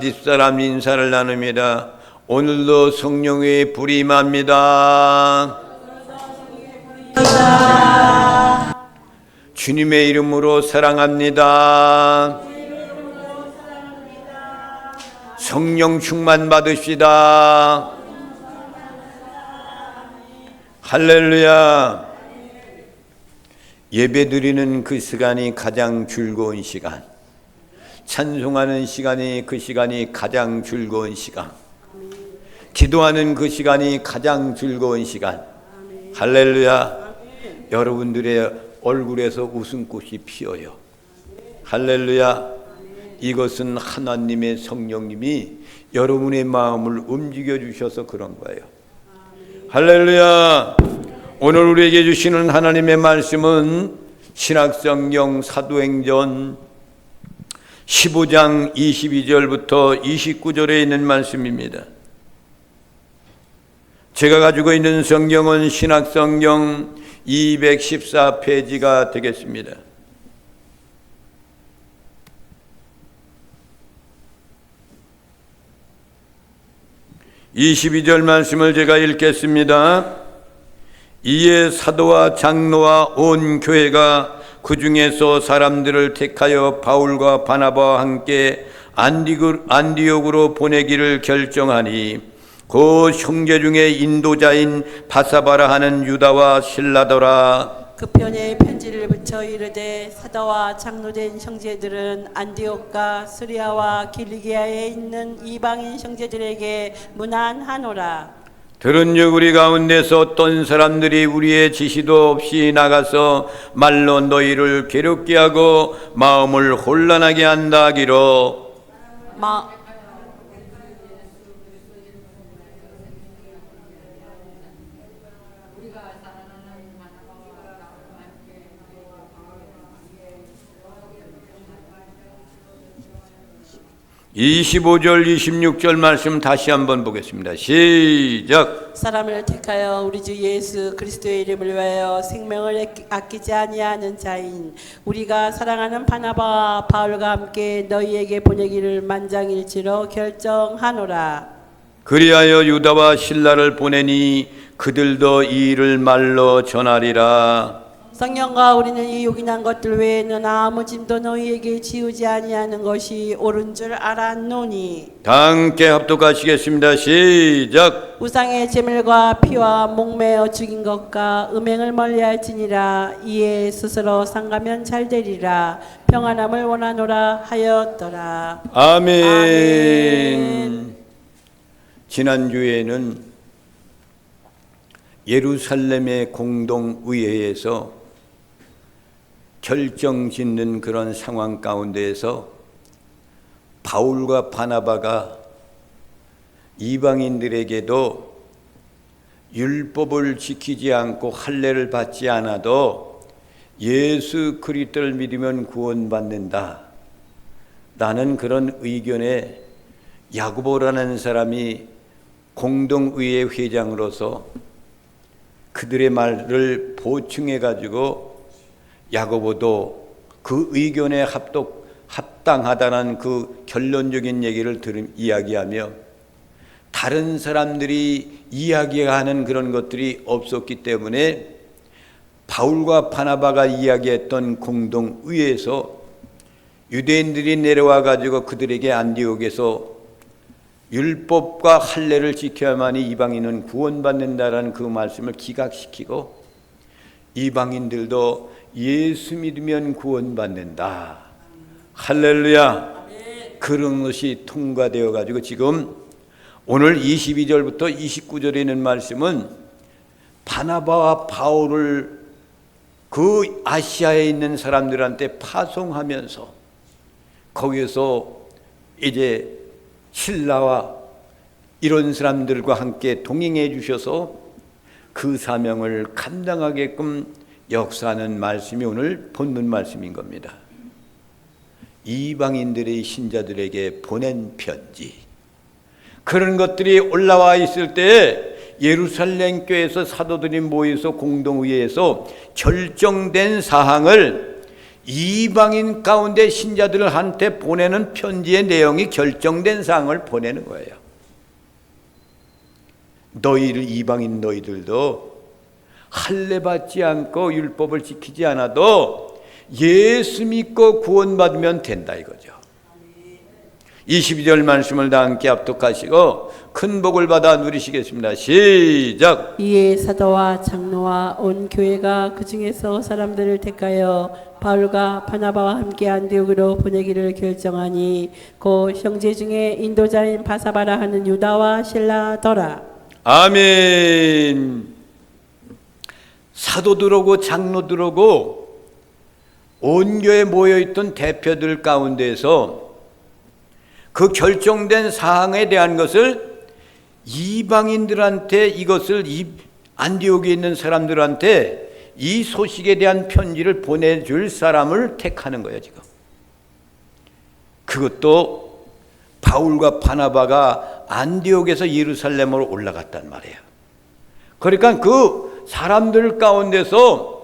집사람 인사를 나눕니다. 오늘도 성령의 불이 임합니다. 주님의 이름으로 사랑합니다. 성령 충만 받으시다. 할렐루야. 예배드리는 그 시간이 가장 즐거운 시간, 찬송하는 시간이 그 시간이 가장 즐거운 시간, 기도하는 그 시간이 가장 즐거운 시간. 할렐루야. 여러분들의 얼굴에서 웃음꽃이 피어요. 할렐루야. 이것은 하나님의 성령님이 여러분의 마음을 움직여 주셔서 그런 거예요. 할렐루야. 오늘 우리에게 주시는 하나님의 말씀은 신약성경 사도행전 15장 22절부터 29절에 있는 말씀입니다. 제가 가지고 있는 성경은 신약성경 214페이지가 되겠습니다. 22절 말씀을 제가 읽겠습니다. 이에 사도와 장로와 온 교회가 그 중에서 사람들을 택하여 바울과 바나바와 함께 안디옥으로 보내기를 결정하니 그 형제 중에 인도자인 바사바라 하는 유다와 실라더라. 그 편에 편지를 붙여 이르되 사도와 장로된 형제들은 안디옥과 스리아와 길리기아에 있는 이방인 형제들에게 문안하노라. 들은즉 우리 가운데서 어떤 사람들이 우리의 지시도 없이 나가서 말로 너희를 괴롭게 하고 마음을 혼란하게 한다 하기로. (25절) (26절) 말씀 다시 한번 보겠습니다. 시작. 사람을 택하여 우리 주 예수 그리스도의 이름을 위하여 생명을 아끼지 아니하는 자인 우리가 사랑하는 바나바와 바울과 함께 너희에게 보내기를 만장일치로 결정하노라. 그리하여 유다와 실라를 보내니 그들도 이 일을 말로 전하리라. 성령과 우리는 이 요긴한 것들 외에는 아무 짐도 너희에게 지우지 아니하는 것이 옳은 줄 알았노니. 다 함께 합독하시겠습니다. 시작. 우상의 제물과 피와 목매어 죽인 것과 음행을 멀리할지니라. 이에 스스로 상가면 잘되리라. 평안함을 원하노라 하였더라. 아멘. 아멘. 지난주에는 예루살렘의 공동의회에서 결정짓는 그런 상황 가운데에서 바울과 바나바가 이방인들에게도 율법을 지키지 않고 할례를 받지 않아도 예수 그리스도를 믿으면 구원받는다. 나는 그런 의견에 야고보라는 사람이 공동의회 회장으로서 그들의 말을 보충해 가지고 야고보도 그 의견에 합당하다는 그 결론적인 얘기를 이야기하며 다른 사람들이 이야기하는 그런 것들이 없었기 때문에 바울과 바나바가 이야기했던 공동의회에서 유대인들이 내려와 가지고 그들에게 안디옥에서 율법과 할례를 지켜야만이 이방인은 구원받는다라는 그 말씀을 기각시키고 이방인들도 예수 믿으면 구원받는다. 할렐루야. 그런 것이 통과되어 가지고 지금 오늘 22절부터 29절에 있는 말씀은 바나바와 바울을 그 아시아에 있는 사람들한테 파송하면서 거기에서 이제 신라와 이런 사람들과 함께 동행해 주셔서 그 사명을 감당하게끔 역사하는 말씀이 오늘 본문 말씀인 겁니다. 이방인들의 신자들에게 보낸 편지, 그런 것들이 올라와 있을 때 예루살렘 교회에서 사도들이 모여서 공동의회에서 결정된 사항을 이방인 가운데 신자들한테 보내는 편지의 내용이 결정된 사항을 보내는 거예요. 이방인 너희들도 할례 받지 않고 율법을 지키지 않아도 예수 믿고 구원받으면 된다 이거죠. 22절 말씀을 다 함께 합독하시고 큰 복을 받아 누리시겠습니다. 시작. 이에 사도와 장로와 온 교회가 그 중에서 사람들을 택하여 바울과 바나바와 함께 안디옥으로 보내기를 결정하니 곧 형제 중에 인도자인 바사바라 하는 유다와 실라더라. 아멘. 사도들 오고 장로들 오고 온 교회에 모여있던 대표들 가운데서 그 결정된 사항에 대한 것을 이방인들한테, 이것을 안디옥에 있는 사람들한테 이 소식에 대한 편지를 보내줄 사람을 택하는 거예요 지금. 그것도 바울과 바나바가 안디옥에서 예루살렘으로 올라갔단 말이에요. 그러니까 그 사람들 가운데서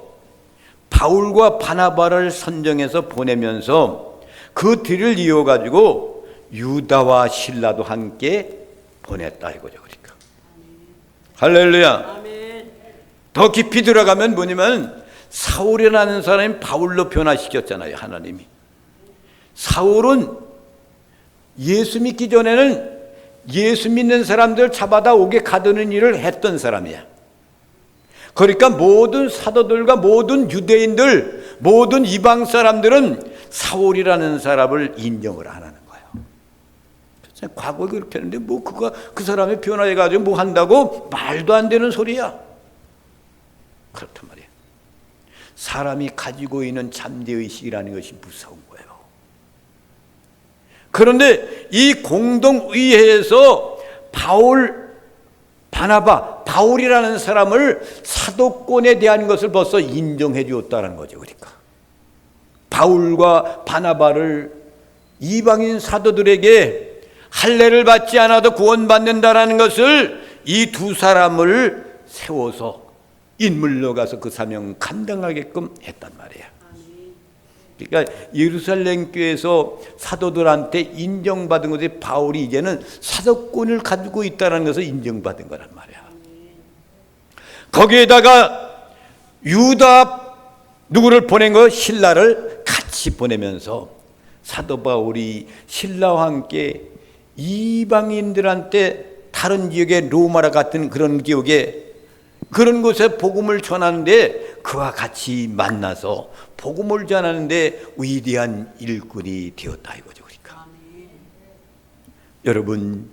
바울과 바나바를 선정해서 보내면서 그 뒤를 이어가지고 유다와 실라도 함께 보냈다 이거죠. 그러니까 할렐루야. 아멘. 더 깊이 들어가면 뭐냐면 사울이라는 사람이 바울로 변화시켰잖아요. 하나님이. 사울은 예수 믿기 전에는 예수 믿는 사람들 잡아다 오게 가두는 일을 했던 사람이야. 그러니까 모든 사도들과 모든 유대인들, 모든 이방 사람들은 사울이라는 사람을 인정을 안 하는 거예요. 과거에 그렇게 했는데 뭐 그 사람이 변화해가지고 뭐 한다고? 말도 안 되는 소리야. 그렇단 말이야. 사람이 가지고 있는 잠재의식이라는 것이 무서운 거예요. 그런데 이 공동의회에서 바울이라는 사람을 사도권에 대한 것을 벌써 인정해 주었다는 거죠. 그러니까 바울과 바나바를 이방인 사도들에게 할례를 받지 않아도 구원받는다라는 것을 이 두 사람을 세워서 인물로 가서 그 사명 감당하게끔 했단 말이야. 그러니까 예루살렘 교회에서 사도들한테 인정받은 것이 바울이 이제는 사도권을 가지고 있다는 것을 인정받은 거란 말이야. 거기에다가 유다 누구를 보낸 거? 신라를 같이 보내면서 사도 바울이 신라와 함께 이방인들한테 다른 지역의 로마라 같은 그런 지역에 그런 곳에 복음을 전하는데 그와 같이 만나서 복음을 전하는데 위대한 일꾼이 되었다 이거죠. 그러니까 여러분,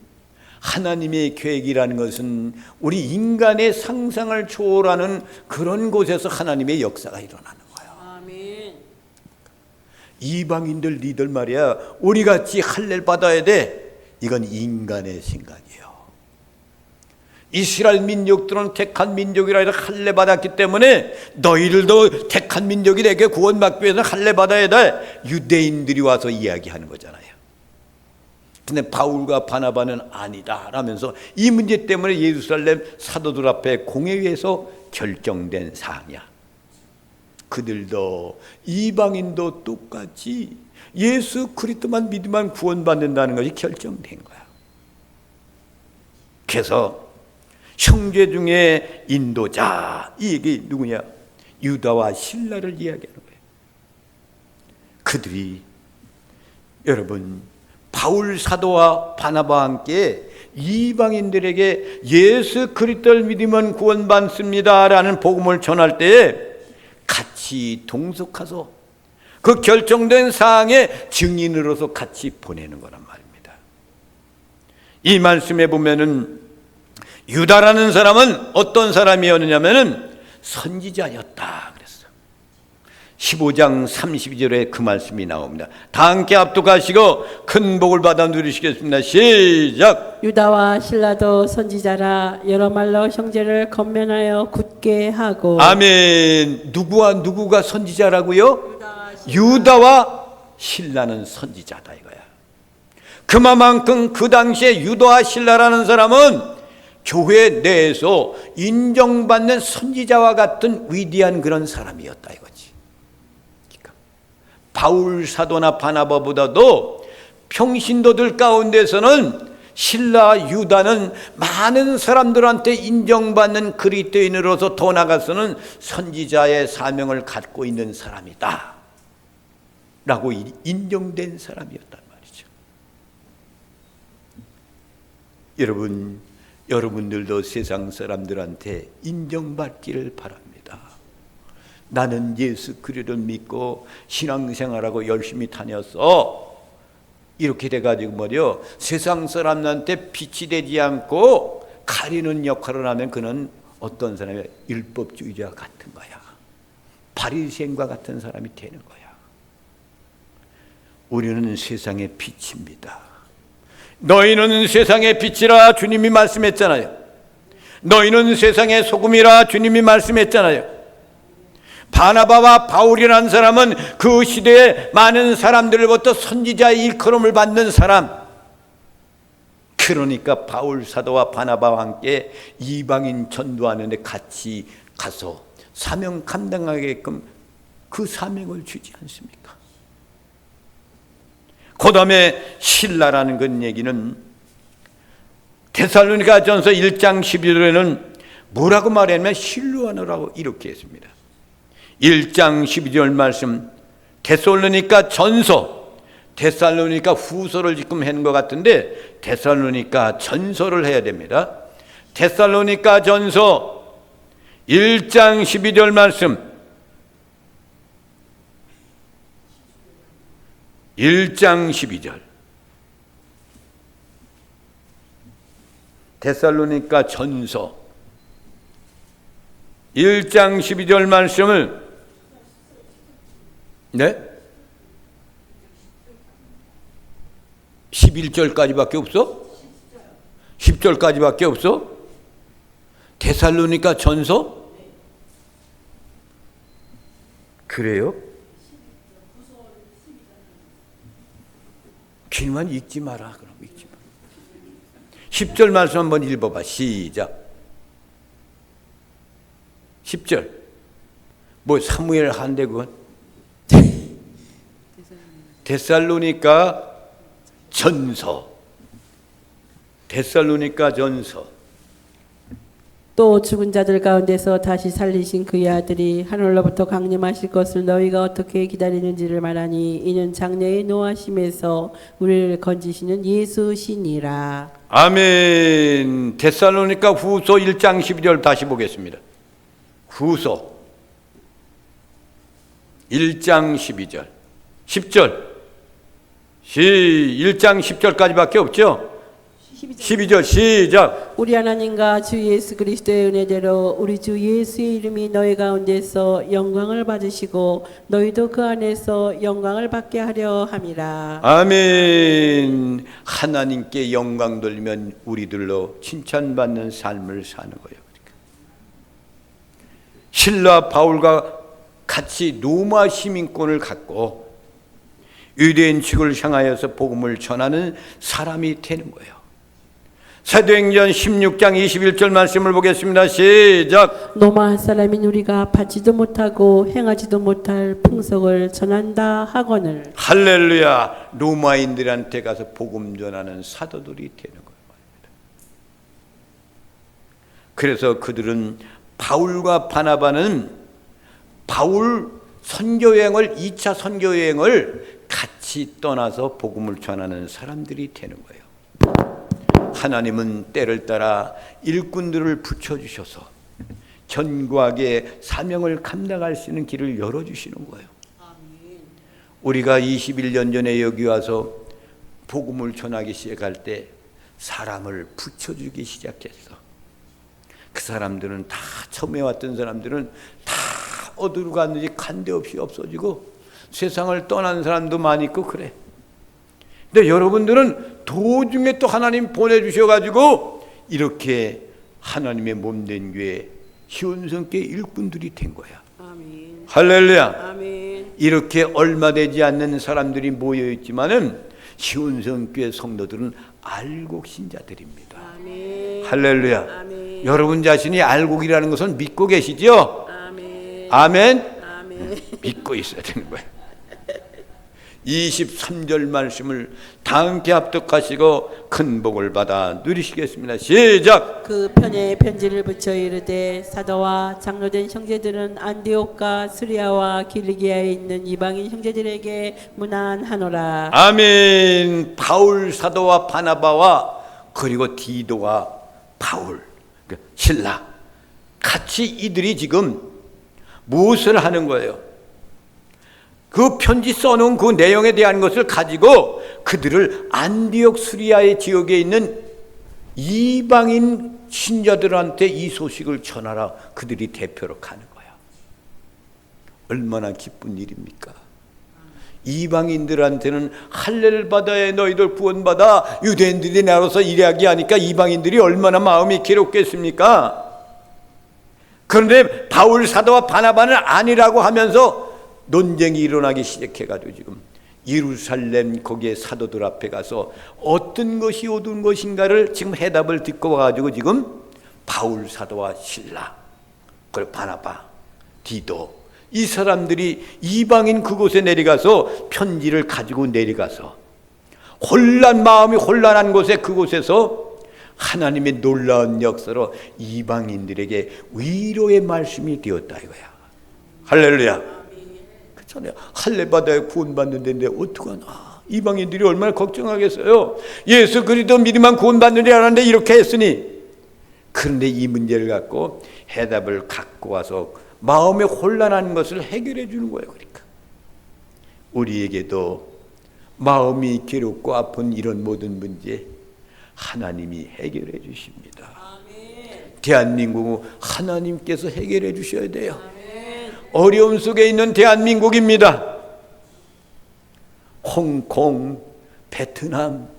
하나님의 계획이라는 것은 우리 인간의 상상을 초월하는 그런 곳에서 하나님의 역사가 일어나는 거예요. 아멘. 이방인들 니들 말이야 우리같이 할례를 받아야 돼. 이건 인간의 생각이에요. 이스라엘 민족들은 택한 민족이라 해서 할례 받았기 때문에 너희들도 택한 민족이 되게 구원받기 위해서 할례 받아야 돼. 유대인들이 와서 이야기하는 거잖아요. 근데 바울과 바나바는 아니다 라면서 이 문제 때문에 예루살렘 사도들 앞에 공회에서 결정된 사항이야. 그들도 이방인도 똑같이 예수 그리스도만 믿으면 구원받는다는 것이 결정된 거야. 그래서 형제 중에 인도자, 이게 누구냐? 유다와 실라를 이야기하는 거예요. 그들이 여러분 바울 사도와 바나바와 함께 이방인들에게 예수 그리스도를 믿으면 구원받습니다라는 복음을 전할 때에 같이 동석해서 그 결정된 사항의 증인으로서 같이 보내는 거란 말입니다. 이 말씀에 보면은 유다라는 사람은 어떤 사람이었느냐면은 선지자였다 그랬어요. 15장 32절에 그 말씀이 나옵니다. 다 함께 합독하시고 큰 복을 받아 누리시겠습니다. 시작. 유다와 실라도 선지자라 여러 말로 형제를 건면하여 굳게 하고. 아멘. 누구가 선지자라고요? 유다와 신라는 선지자다 이거야. 그만큼 그 당시에 유다와 신라라는 사람은 교회 내에서 인정받는 선지자와 같은 위대한 그런 사람이었다 이거지. 그러니까 바울 사도나 바나바보다도 평신도들 가운데서는 실라 유다는 많은 사람들한테 인정받는 그리스도인으로서 더 나아가서는 선지자의 사명을 갖고 있는 사람이다 라고 인정된 사람이었단 말이죠. 여러분들도 세상 사람들한테 인정받기를 바랍니다. 나는 예수 그리스도를 믿고 신앙생활하고 열심히 다녔어. 이렇게 돼가지고 말이요, 세상 사람들한테 빛이 되지 않고 가리는 역할을 하면 그는 어떤 사람이 율법주의자 같은 거야. 바리새인과 같은 사람이 되는 거야. 우리는 세상의 빛입니다. 너희는 세상의 빛이라 주님이 말씀했잖아요. 너희는 세상의 소금이라 주님이 말씀했잖아요. 바나바와 바울이라는 사람은 그 시대에 많은 사람들로부터 선지자의 일컬음을 받는 사람. 그러니까 바울 사도와 바나바와 함께 이방인 전도하는 데 같이 가서 사명 감당하게끔 그 사명을 주지 않습니까? 그 다음에 신라라는 그 얘기는 데살로니가 전서 1장 11절에는 뭐라고 말했냐면 실루아노라고 이렇게 했습니다. 1장 12절 말씀, 데살로니가 전서, 데살로니가 후서를 지금 한 것 같은데 데살로니가 전서를 해야 됩니다. 데살로니가 전서 1장 12절 말씀, 1장 12절, 데살로니가 전서 1장 12절 말씀을, 네? 11절까지밖에 없어? 10절까지밖에 없어? 데살로니가 전서? 그래요? 길만 읽지 마라. 그럼 읽지 마. 10절 말씀 한번 읽어봐. 시작. 10절. 뭐 사무엘 한데 그건? 데살로니가 전서. 데살로니가 전서. 또 죽은 자들 가운데서 다시 살리신 그의 아들이 하늘로부터 강림하실 것을 너희가 어떻게 기다리는지를 말하니 이는 장래의 노하심에서 우리를 건지시는 예수시니라. 아멘. 데살로니가 후서 1장 12절 다시 보겠습니다. 후서 1장 12절 10절 1장 10절까지밖에 없죠. 12절 시작. 우리 하나님과 주 예수 그리스도의 은혜대로 우리 주 예수의 이름이 너희 가운데서 영광을 받으시고 너희도 그 안에서 영광을 받게 하려 함이라. 아멘. 하나님께 영광 돌리면 우리들로 칭찬받는 삶을 사는 거예요. 신라 바울과 같이 로마 시민권을 갖고 유대인 측을 향하여서 복음을 전하는 사람이 되는 거예요. 사도행전 16장 21절 말씀을 보겠습니다. 시작. 로마 한 사람인 우리가 받지도 못하고 행하지도 못할 풍속을 전한다 하거늘. 할렐루야. 로마인들한테 가서 복음 전하는 사도들이 되는 거예요. 그래서 그들은 바울과 바나바는 바울 선교여행을 2차 선교여행을 같이 떠나서 복음을 전하는 사람들이 되는 거예요. 하나님은 때를 따라 일꾼들을 붙여주셔서 견고하게 사명을 감당할 수 있는 길을 열어주시는 거예요. 우리가 21년 전에 여기 와서 복음을 전하기 시작할 때 사람을 붙여주기 시작했어. 그 사람들은 다 처음에 왔던 사람들은 다 어디로 갔는지 간데 없이 없어지고 세상을 떠난 사람도 많이 있고 그래. 근데 여러분들은 도중에 또 하나님 보내주셔가지고 이렇게 하나님의 몸된 교회 시온성교회 일꾼들이 된 거야. 아멘. 할렐루야. 아멘. 이렇게 얼마 되지 않는 사람들이 모여있지만은 시온성교회 성도들은 알곡 신자들입니다. 아멘. 할렐루야. 아멘. 여러분 자신이 알곡이라는 것은 믿고 계시죠? 아멘. 아멘. 아멘. 믿고 있어야 되는 거예요. 23절 말씀을 다 함께 합독하시고 큰 복을 받아 누리시겠습니다. 시작. 그 편에 편지를 붙여 이르되 사도와 장로된 형제들은 안디옥과 스리아와 길리기아에 있는 이방인 형제들에게 문안하노라. 아멘. 바울 사도와 바나바와 그리고 디도와 바울, 신라 같이 이들이 지금 무엇을 하는 거예요? 그 편지 써놓은 그 내용에 대한 것을 가지고 그들을 안디옥 수리아의 지역에 있는 이방인 신자들한테 이 소식을 전하라. 그들이 대표로 가는 거야. 얼마나 기쁜 일입니까? 이방인들한테는 할례를 받아야 너희들 구원받아. 유대인들이 나로서 이야기하니까 이방인들이 얼마나 마음이 괴롭겠습니까? 그런데 바울 사도와 바나바는 아니라고 하면서 논쟁이 일어나기 시작해가지고 지금 예루살렘 거기에 사도들 앞에 가서 어떤 것이 옳은 것인가를 지금 해답을 듣고 와가지고 지금 바울 사도와 신라 그리고 바나바, 디도 이 사람들이 이방인 그곳에 내려가서 편지를 가지고 내려가서 마음이 혼란한 곳에 그곳에서 하나님의 놀라운 역사로 이방인들에게 위로의 말씀이 되었다 이거야. 할렐루야. 그렇잖아요. 할례 받아야 구원받는 데인데 어떡하나. 이방인들이 얼마나 걱정하겠어요. 예수 그리스도 믿으면 구원받는 줄 알았는데 이렇게 했으니. 그런데 이 문제를 갖고 해답을 갖고 와서 마음에 혼란한 것을 해결해 주는 거예요. 그러니까 우리에게도 마음이 괴롭고 아픈 이런 모든 문제 하나님이 해결해 주십니다. 아멘. 대한민국은 하나님께서 해결해 주셔야 돼요. 아멘. 어려움 속에 있는 대한민국입니다. 홍콩, 베트남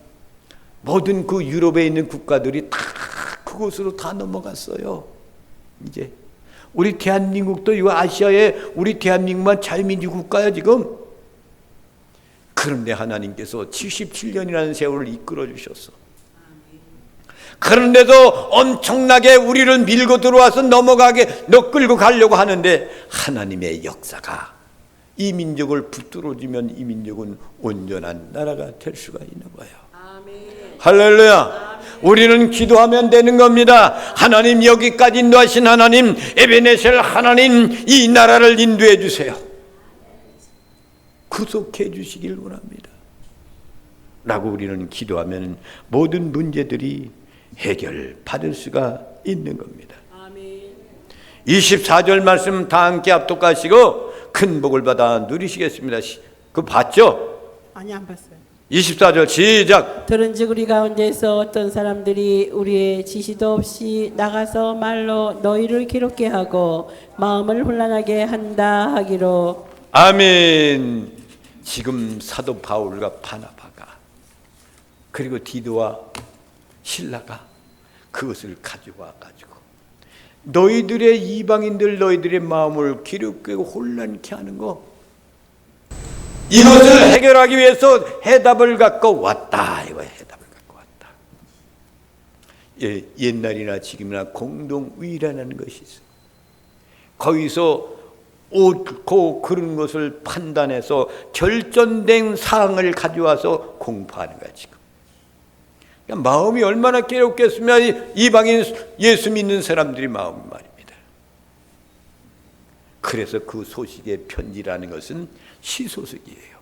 모든 그 유럽에 있는 국가들이 다 그곳으로 다 넘어갔어요. 이제 우리 대한민국도 이 아시아에 우리 대한민국만 자유민주 국가야 지금. 그런데 하나님께서 77년이라는 세월을 이끌어 주셨어. 그런데도 엄청나게 우리를 밀고 들어와서 끌고 가려고 하는데 하나님의 역사가 이 민족을 붙들어주면 이 민족은 온전한 나라가 될 수가 있는 거예요. 아멘. 할렐루야. 아멘. 우리는 기도하면 되는 겁니다. 하나님 여기까지 인도하신 하나님 에베네셀 하나님 이 나라를 인도해 주세요. 구속해 주시길 원합니다. 라고 우리는 기도하면 모든 문제들이 해결받을 수가 있는 겁니다. 아멘. 24절 말씀 다 함께 합독하시고 큰 복을 받아 누리시겠습니다. 그거 봤죠? 아니 안 봤어요. 24절 시작. 들은즉 우리 가운데서 어떤 사람들이 우리의 지시도 없이 나가서 말로 너희를 괴롭게 하고 마음을 혼란하게 한다 하기로. 아멘. 지금 사도 바울과 바나바가 그리고 디도와 신라가 그것을 가지고 와가지고 너희들의 이방인들 너희들의 마음을 괴롭게 혼란케 하는 거 이것을 해결하기 위해서 해답을 갖고 왔다 이거야. 해답을 갖고 왔다. 예, 옛날이나 지금이나 공동의라는 것이 있어요. 거기서 옳고 그런 것을 판단해서 결정된 사항을 가져와서 공부하는 거야 지금. 마음이 얼마나 괴롭겠으면 이방인 예수 믿는 사람들이 마음이 말입니다. 그래서 그 소식의 편지라는 것은 시소식이에요.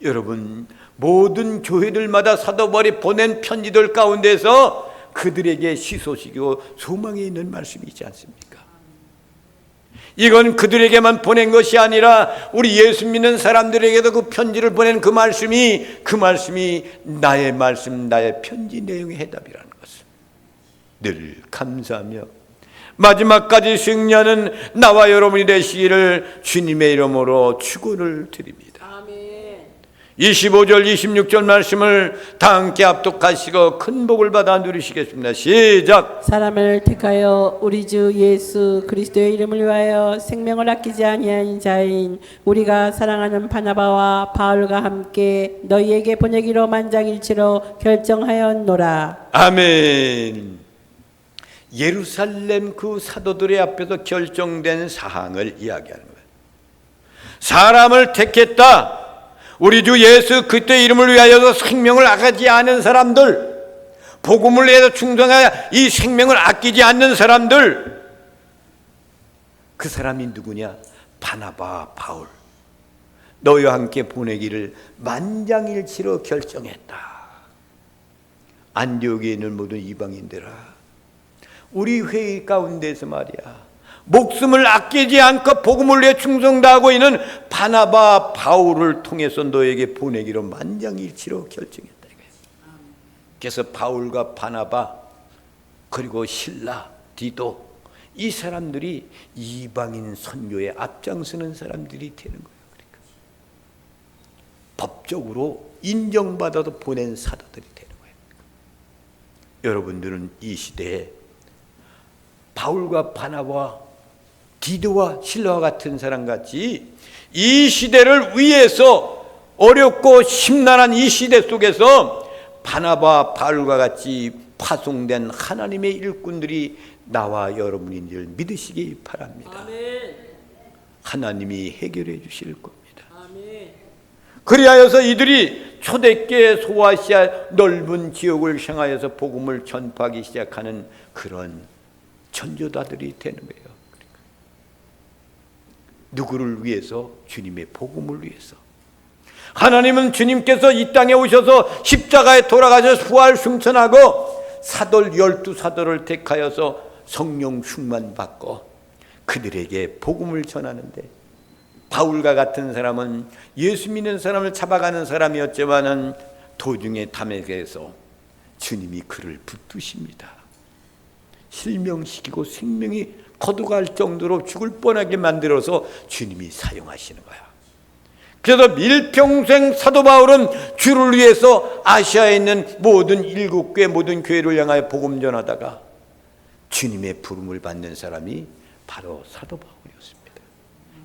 여러분 모든 교회들마다 사도 바울이 보낸 편지들 가운데서 그들에게 시소식이고 소망이 있는 말씀이 있지 않습니까? 이건 그들에게만 보낸 것이 아니라 우리 예수 믿는 사람들에게도 그 편지를 보낸 그 말씀이 나의 말씀, 나의 편지 내용의 해답이라는 것을 늘 감사하며 마지막까지 승리하는 나와 여러분이 되시기를 주님의 이름으로 축원을 드립니다. 25절 26절 말씀을 다 함께 합독하시고 큰 복을 받아 누리시겠습니다. 시작. 사람을 택하여 우리 주 예수 그리스도의 이름을 위하여 생명을 아끼지 아니한 자인 우리가 사랑하는 바나바와 바울과 함께 너희에게 보내기로 만장일치로 결정하였노라. 아멘. 예루살렘 그 사도들의 앞에서 결정된 사항을 이야기하는 거예요. 사람을 택했다. 우리 주 예수 그리스도의 이름을 위하여서 생명을 아끼지 않은 사람들, 복음을 위해서 충성하여 이 생명을 아끼지 않는 사람들, 그 사람이 누구냐? 바나바, 바울. 너희와 함께 보내기를 만장일치로 결정했다. 안디옥에 있는 모든 이방인들아, 우리 회의 가운데서 말이야, 목숨을 아끼지 않고 복음을 위해 충성다하고 있는 바나바, 바울을 통해서 너에게 보내기로 만장일치로 결정했다. 그래서 바울과 바나바 그리고 실라, 디도, 이 사람들이 이방인 선교에 앞장서는 사람들이 되는 거예요. 그러니까 법적으로 인정받아도 보낸 사도들이 되는 거예요. 여러분들은 이 시대에 바울과 바나바와 디도와 실라와 같은 사람같이 이 시대를 위해서 어렵고 심란한 이 시대 속에서 바나바, 바울과 같이 파송된 하나님의 일꾼들이 나와 여러분인 줄 믿으시기 바랍니다. 아멘. 하나님이 해결해 주실 겁니다. 아멘. 그리하여서 이들이 초대교회 소아시아 넓은 지역을 향하여서 복음을 전파하기 시작하는 그런 전도자들이 되는 거예요. 그러니까 누구를 위해서? 주님의 복음을 위해서. 하나님은 주님께서 이 땅에 오셔서 십자가에 돌아가셔서 부활 승천하고 사돌 12사도를 택하여서 성령 충만 받고 그들에게 복음을 전하는데, 바울과 같은 사람은 예수 믿는 사람을 잡아가는 사람이었지만은 도중에 담에게서 주님이 그를 붙드십니다. 실명시키고 생명이 거두갈 정도로 죽을 뻔하게 만들어서 주님이 사용하시는 거야. 그래서 일평생 사도 바울은 주를 위해서 아시아에 있는 모든 7교회 모든 교회를 향하여 복음 전하다가 주님의 부름을 받는 사람이 바로 사도 바울이었습니다.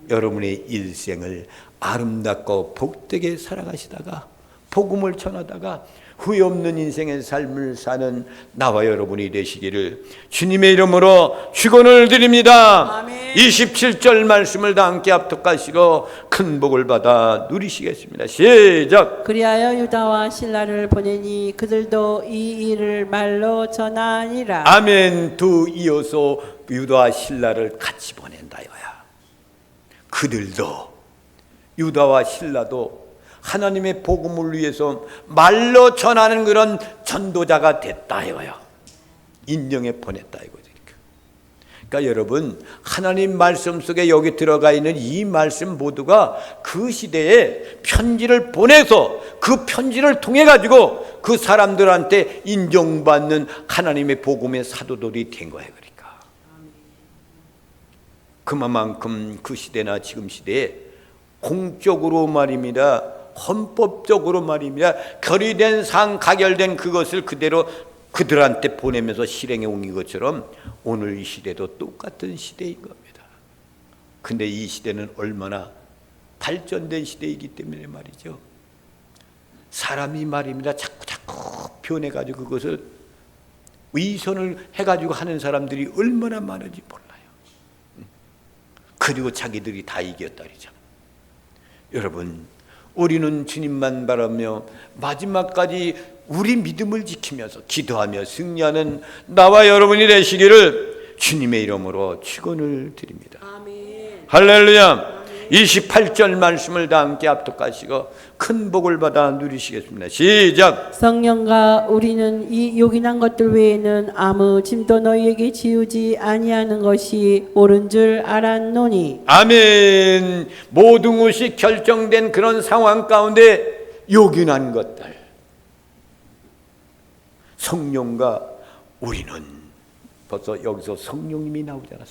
여러분의 일생을 아름답고 복되게 살아가시다가 복음을 전하다가 후회 없는 인생의 삶을 사는 나와 여러분이 되시기를 주님의 이름으로 축원을 드립니다. 아멘. 27절 말씀을 다 함께 합독하시고 큰 복을 받아 누리시겠습니다. 시작. 그리하여 유다와 실라를 보내니 그들도 이 일을 말로 전하니라. 아멘. 두 이어서 유다와 실라를 같이 보낸다 이거야. 그들도, 유다와 실라도 하나님의 복음을 위해서 말로 전하는 그런 전도자가 됐다 이거야. 인정해 보냈다 이거죠. 그러니까 여러분, 하나님 말씀 속에 여기 들어가 있는 이 말씀 모두가 그 시대에 편지를 보내서 그 편지를 통해 가지고 그 사람들한테 인정받는 하나님의 복음의 사도들이 된 거예요. 그러니까 그만큼 그 시대나 지금 시대에 공적으로 말입니다, 헌법적으로 말입니다, 결의된 상 가결된 그것을 그대로 그들한테 보내면서 실행해 온 것처럼 오늘 이 시대도 똑같은 시대인 겁니다. 근데 이 시대는 얼마나 발전된 시대이기 때문에 말이죠, 사람이 말입니다 자꾸 변해가지고 그것을 위선을 해가지고 하는 사람들이 얼마나 많은지 몰라요. 그리고 자기들이 다 이겼다 그러잖아. 여러분, 우리는 주님만 바라며 마지막까지 우리 믿음을 지키면서 기도하며 승리하는 나와 여러분이 되시기를 주님의 이름으로 축원을 드립니다. 아멘. 할렐루야. 28절 말씀을 다 함께 합독하시고 큰 복을 받아 누리시겠습니다. 시작. 성령과 우리는 이 요긴한 것들 외에는 아무 짐도 너희에게 지우지 아니하는 것이 옳은 줄 알았노니. 아멘. 모든 것이 결정된 그런 상황 가운데 요긴한 것들, 성령과 우리는, 벌써 여기서 성령님이 나오잖아.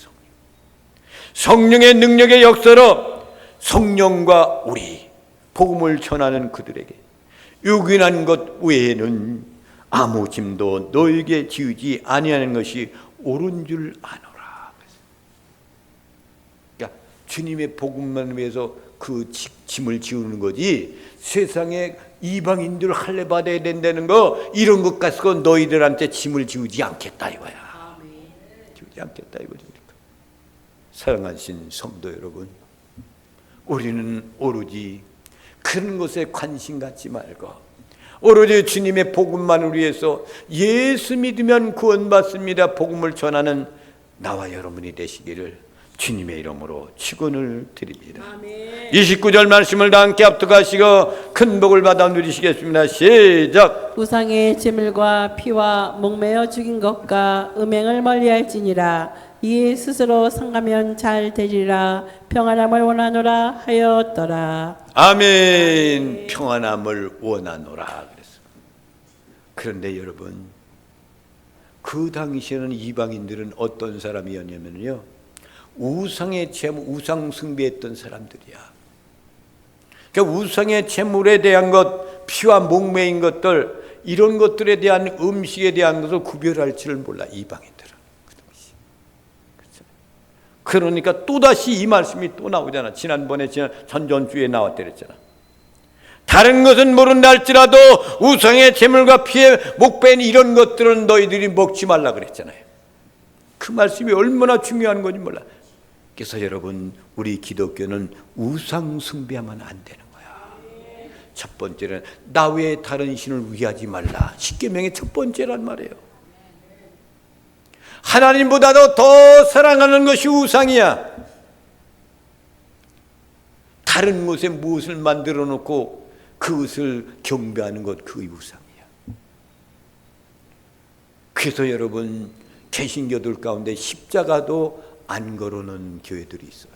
성령의 능력의 역사로 성령과 우리, 복음을 전하는 그들에게 요긴한 것 외에는 아무 짐도 너에게 지우지 아니하는 것이 옳은 줄 아노라. 그러니까 주님의 복음만 위해서 그 짐을 지우는 거지, 세상에 이방인들 할례 받아야 된다는 거, 이런 것 가지고 너희들한테 짐을 지우지 않겠다 이거야. 지우지 않겠다 이거죠. 사랑하신 성도 여러분, 우리는 오로지 그런 것에 관심 갖지 말고 오로지 주님의 복음만을 위해서 예수 믿으면 구원받습니다 복음을 전하는 나와 여러분이 되시기를 주님의 이름으로 축원을 드립니다. 아멘. 29절 말씀을 다 함께 합독하시고 큰 복을 받아 누리시겠습니다. 시작. 우상의 제물과 피와 목매어 죽인 것과 음행을 멀리할지니라. 이에 스스로 상가면 잘 되리라. 평안함을 원하노라 하였더라. 아멘. 평안함을 원하노라 그랬어. 그런데 여러분, 그 당시에는 이방인들은 어떤 사람이었냐면요, 우상의 제물, 우상 숭배했던 사람들이야. 그러니까 우상의 제물에 대한 것, 피와 목매인 것들, 이런 것들에 대한 음식에 대한 것을 구별할 줄 몰라, 이방인들은. 그 당시. 그렇죠? 그러니까 또다시 이 말씀이 또 나오잖아. 지난번에 전전주에 나왔다 그랬잖아. 다른 것은 모른다 할지라도 우상의 제물과 피의 목배인 이런 것들은 너희들이 먹지 말라 그랬잖아요. 그 말씀이 얼마나 중요한 건지 몰라. 그래서 여러분, 우리 기독교는 우상 숭배하면 안 되는 거야. 첫 번째는 나 외에 다른 신을 위하지 말라. 십계명의 첫 번째란 말이에요. 하나님보다도 더 사랑하는 것이 우상이야. 다른 곳에 무엇을 만들어 놓고 그것을 경배하는 것, 그게 우상이야. 그래서 여러분, 개신교들 가운데 십자가도 안 걸어놓은 교회들이 있어요.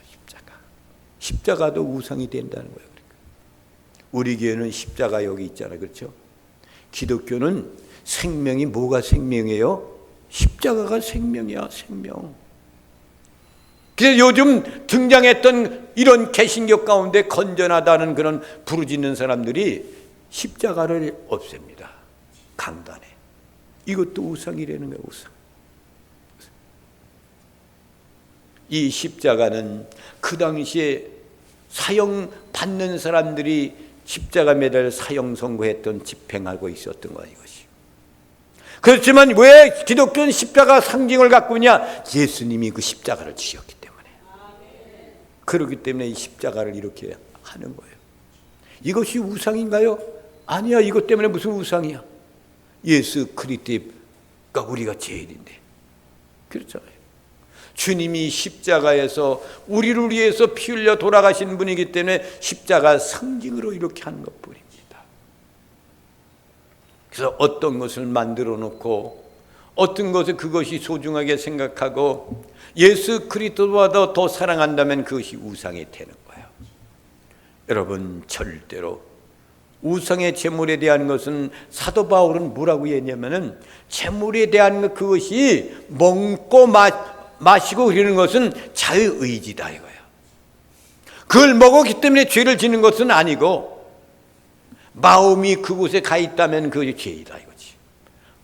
십자가도 우상이 된다는 거예요. 그러니까. 우리 교회는 십자가 여기 있잖아요. 그렇죠? 기독교는 생명이 뭐가 생명이에요? 십자가가 생명이야. 생명. 그래서 요즘 등장했던 이런 개신교 가운데 건전하다는 그런 부르짖는 사람들이 십자가를 없앱니다. 강단에. 이것도 우상이라는 거예요. 우상. 이 십자가는 그 당시에 사형받는 사람들이 십자가 매달 사형 선고했던 집행하고 있었던 거야, 이것이. 그렇지만 왜 기독교는 십자가 상징을 갖고 있냐? 예수님이 그 십자가를 지셨기 때문에. 그렇기 때문에 이 십자가를 이렇게 하는 거예요. 이것이 우상인가요? 아니야. 이것 때문에 무슨 우상이야? 예수 그리스도가 우리가 제일인데. 그렇잖아요. 주님이 십자가에서 우리를 위해서 피 흘려 돌아가신 분이기 때문에 십자가 상징으로 이렇게 하는 것뿐입니다. 그래서 어떤 것을 만들어 놓고 어떤 것을 그것이 소중하게 생각하고 예수 그리스도보다 더 사랑한다면 그것이 우상이 되는 거예요. 여러분, 절대로 우상의 제물에 대한 것은 사도 바울은 뭐라고 했냐면은 제물에 대한 것, 그것이 먹고 마시고 그러는 것은 자유의지다 이거예요. 그걸 먹었기 때문에 죄를 지는 것은 아니고 마음이 그곳에 가 있다면 그것이 죄이다 이거지.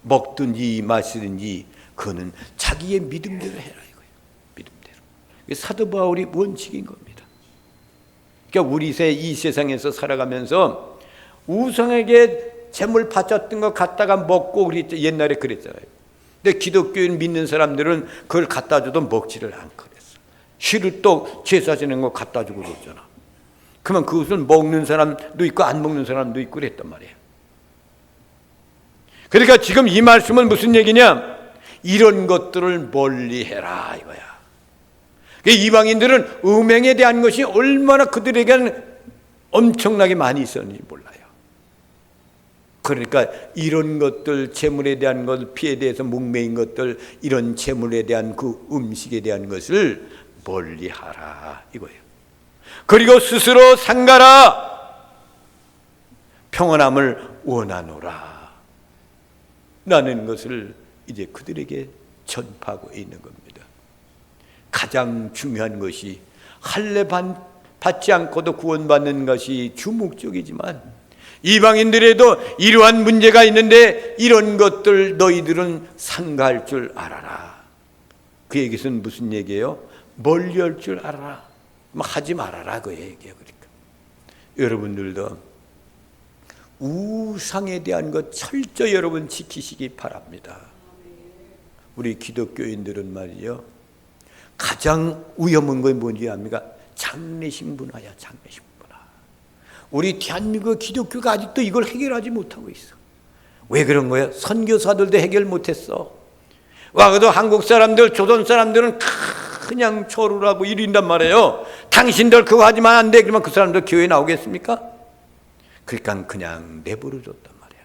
먹든지 마시든지 그거는 자기의 믿음대로 해라 이거예요. 믿음대로. 사도 바울이 원칙인 겁니다. 그러니까 우리 이 세상에서 살아가면서 우상에게 제물 바쳤던 거 갖다가 먹고 우리 옛날에 그랬잖아요. 근데 기독교인 믿는 사람들은 그걸 갖다 줘도 먹지를 않고 그랬어. 쉬를 또 제사 지는 거 갖다 주고 그랬잖아. 그러면 그것은 먹는 사람도 있고 안 먹는 사람도 있고 그랬단 말이에요. 그러니까 지금 이 말씀은 무슨 얘기냐? 이런 것들을 멀리해라 이거야. 이방인들은 음행에 대한 것이 얼마나 그들에게는 엄청나게 많이 있었는지 몰라요. 그러니까 이런 것들, 재물에 대한 것, 피에 대해서 목매인 것들, 이런 재물에 대한 그 음식에 대한 것을 멀리하라 이거예요. 그리고 스스로 상가라. 평안함을 원하노라. 라는 것을 이제 그들에게 전파하고 있는 겁니다. 가장 중요한 것이 할례 받지 않고도 구원받는 것이 주 목적이지만 이방인들에도 이러한 문제가 있는데 이런 것들 너희들은 상가할 줄 알아라. 그 얘기는 무슨 얘기예요? 멀리 할 줄 알아라. 하지 말아라 그 얘기예요. 그러니까 여러분들도 우상에 대한 것 철저히 여러분 지키시기 바랍니다. 우리 기독교인들은 말이요, 가장 위험한 건 뭔지 압니까? 장례식 문화야. 장례식 문화. 우리 대한민국 기독교가 아직도 이걸 해결하지 못하고 있어. 왜 그런 거야? 선교사들도 해결 못했어. 와그도 한국 사람들, 조선 사람들은 그냥 절을 하고 이른단 말이에요. 당신들 그거 하지만 안 돼. 그러면 그 사람들 교회에 나오겠습니까? 그러니까 그냥 내버려 뒀단 말이에요.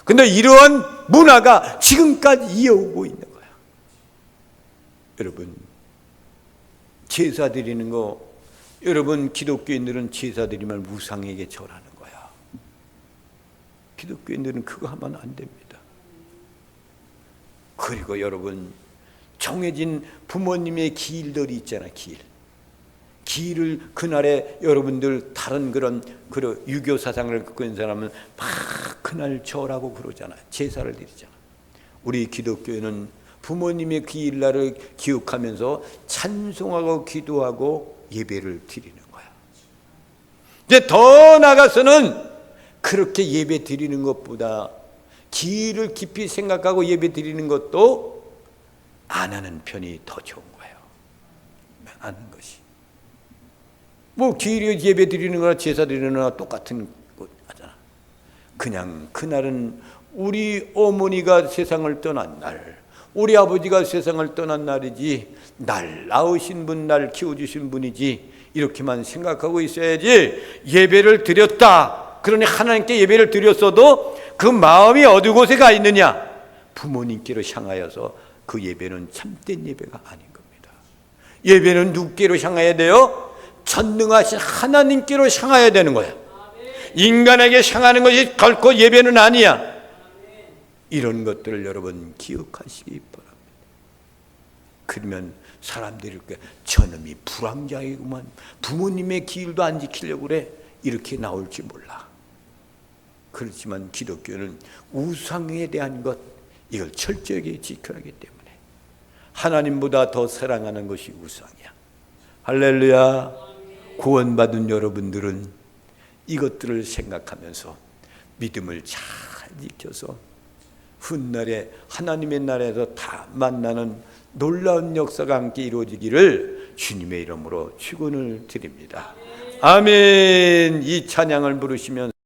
근데 이러한 문화가 지금까지 이어오고 있는 거야. 여러분, 제사 드리는 거, 여러분 기독교인들은 제사 드리면 우상에게 절하는 거야. 기독교인들은 그거 하면 안 됩니다. 그리고 여러분, 정해진 부모님의 기일들이 있잖아. 기일을 그날에 여러분들 다른 그런 유교 사상을 갖고 있는 사람은 막 그날 절하고 그러잖아. 제사를 드리잖아. 우리 기독교는 부모님의 기일날을 기억하면서 찬송하고 기도하고 예배를 드리는 거야. 이제 더 나아가서는 그렇게 예배 드리는 것보다 기일을 깊이 생각하고 예배 드리는 것도 안 하는 편이 더 좋은 거예요. 하는 것이. 뭐 기일에 예배 드리는 거나 제사 드리는 거나 똑같은 것 하잖아. 그냥 그날은 우리 어머니가 세상을 떠난 날, 우리 아버지가 세상을 떠난 날이지, 날 낳으신 분, 날 키워주신 분이지, 이렇게만 생각하고 있어야지. 예배를 드렸다, 그러니 하나님께 예배를 드렸어도 그 마음이 어느 곳에 가 있느냐? 부모님께로 향하여서 그 예배는 참된 예배가 아닌 겁니다. 예배는 누구께로 향해야 돼요? 전능하신 하나님께로 향해야 되는 거야. 인간에게 향하는 것이 결코 예배는 아니야. 이런 것들을 여러분 기억하시기 바랍니다. 그러면 사람들이 저놈이 불황자이구만, 부모님의 기일도 안 지키려고 그래, 이렇게 나올지 몰라. 그렇지만 기독교는 우상에 대한 것, 이걸 철저하게 지켜야 하기 때문에 하나님보다 더 사랑하는 것이 우상이야. 할렐루야. 구원받은 여러분들은 이것들을 생각하면서 믿음을 잘 지켜서 훗날에 하나님의 나라에서 다 만나는 놀라운 역사가 함께 이루어지기를 주님의 이름으로 축원을 드립니다. 아멘. 이 찬양을 부르시면